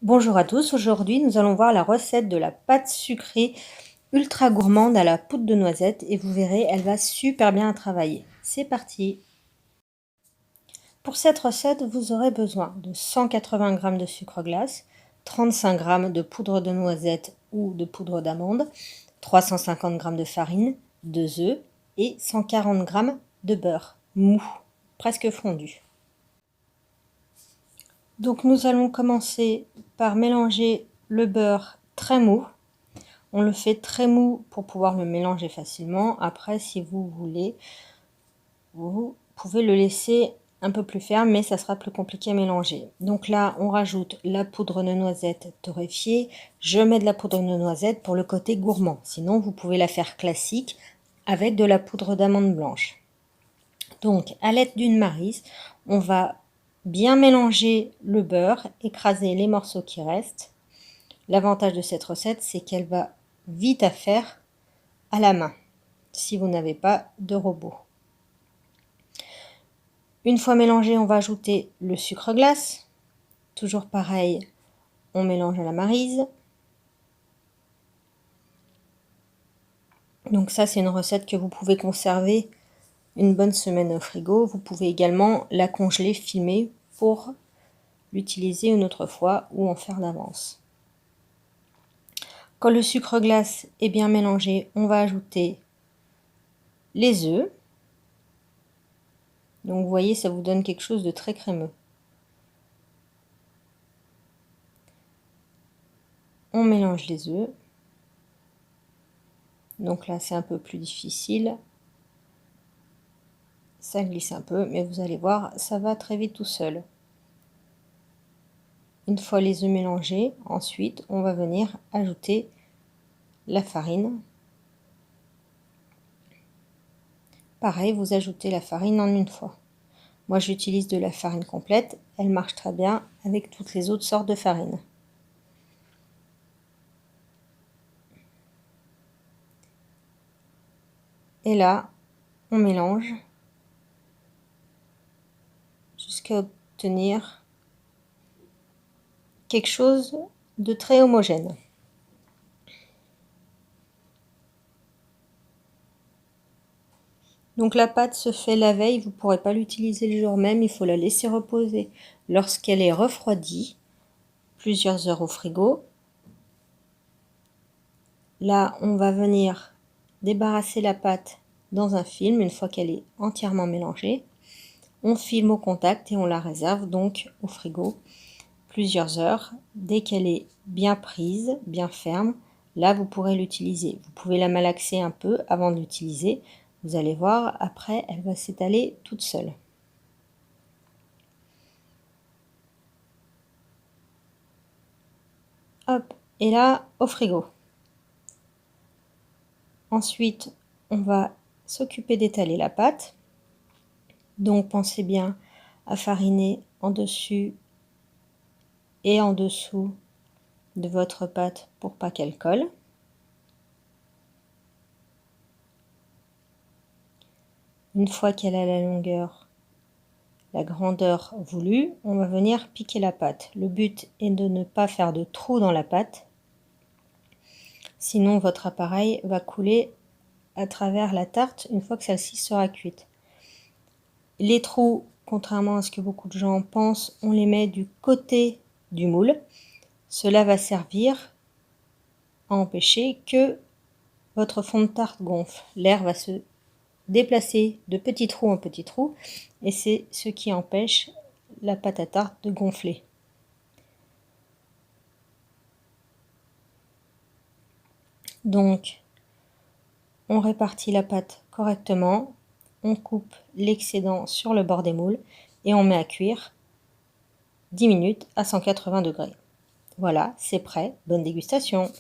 Bonjour à tous, aujourd'hui nous allons voir la recette de la pâte sucrée ultra gourmande à la poudre de noisette et vous verrez, elle va super bien travailler. C'est parti! Pour cette recette, vous aurez besoin de 180 g de sucre glace, 35 g de poudre de noisette ou de poudre d'amande, 350 g de farine, 2 œufs et 140 g de beurre mou, presque fondu. Donc nous allons commencer par mélanger le beurre très mou. On le fait très mou pour pouvoir le mélanger facilement. Après, si vous voulez, vous pouvez le laisser un peu plus ferme, mais ça sera plus compliqué à mélanger. Donc là, on rajoute la poudre de noisette torréfiée. Je mets de la poudre de noisette pour le côté gourmand. Sinon, vous pouvez la faire classique avec de la poudre d'amande blanche. Donc, à l'aide d'une maryse, on va bien mélanger le beurre, écraser les morceaux qui restent. L'avantage de cette recette, c'est qu'elle va vite à faire à la main, si vous n'avez pas de robot. Une fois mélangé, on va ajouter le sucre glace. Toujours pareil, on mélange à la maryse. Donc ça, c'est une recette que vous pouvez conserver une bonne semaine au frigo. Vous pouvez également la congeler, filmer pour l'utiliser une autre fois ou en faire d'avance. Quand le sucre glace est bien mélangé, on va ajouter les œufs. Donc vous voyez, ça vous donne quelque chose de très crémeux. On mélange les œufs. Donc là, c'est un peu plus difficile. Ça glisse un peu, mais vous allez voir, ça va très vite tout seul. Une fois les œufs mélangés, ensuite, on va venir ajouter la farine. Pareil, vous ajoutez la farine en une fois. Moi, j'utilise de la farine complète. Elle marche très bien avec toutes les autres sortes de farine. Et là, on mélange jusqu'à obtenir quelque chose de très homogène. Donc la pâte se fait la veille, vous ne pourrez pas l'utiliser le jour même, il faut la laisser reposer lorsqu'elle est refroidie, plusieurs heures au frigo. Là, on va venir débarrasser la pâte dans un film une fois qu'elle est entièrement mélangée. On filme au contact et on la réserve donc au frigo plusieurs heures. Dès qu'elle est bien prise, bien ferme, là vous pourrez l'utiliser. Vous pouvez la malaxer un peu avant de l'utiliser. Vous allez voir, après, elle va s'étaler toute seule. Hop, et là, au frigo. Ensuite, on va s'occuper d'étaler la pâte. Donc, pensez bien à fariner en dessus et en dessous de votre pâte pour pas qu'elle colle. Une fois qu'elle a la longueur, la grandeur voulue, on va venir piquer la pâte. Le but est de ne pas faire de trous dans la pâte, sinon votre appareil va couler à travers la tarte une fois que celle-ci sera cuite. Les trous, contrairement à ce que beaucoup de gens pensent, on les met du côté du moule. Cela va servir à empêcher que votre fond de tarte gonfle. L'air va se déplacer de petit trou en petit trou et c'est ce qui empêche la pâte à tarte de gonfler. Donc, on répartit la pâte correctement, on coupe l'excédent sur le bord des moules et on met à cuire 10 minutes à 180 degrés. Voilà, c'est prêt. Bonne dégustation!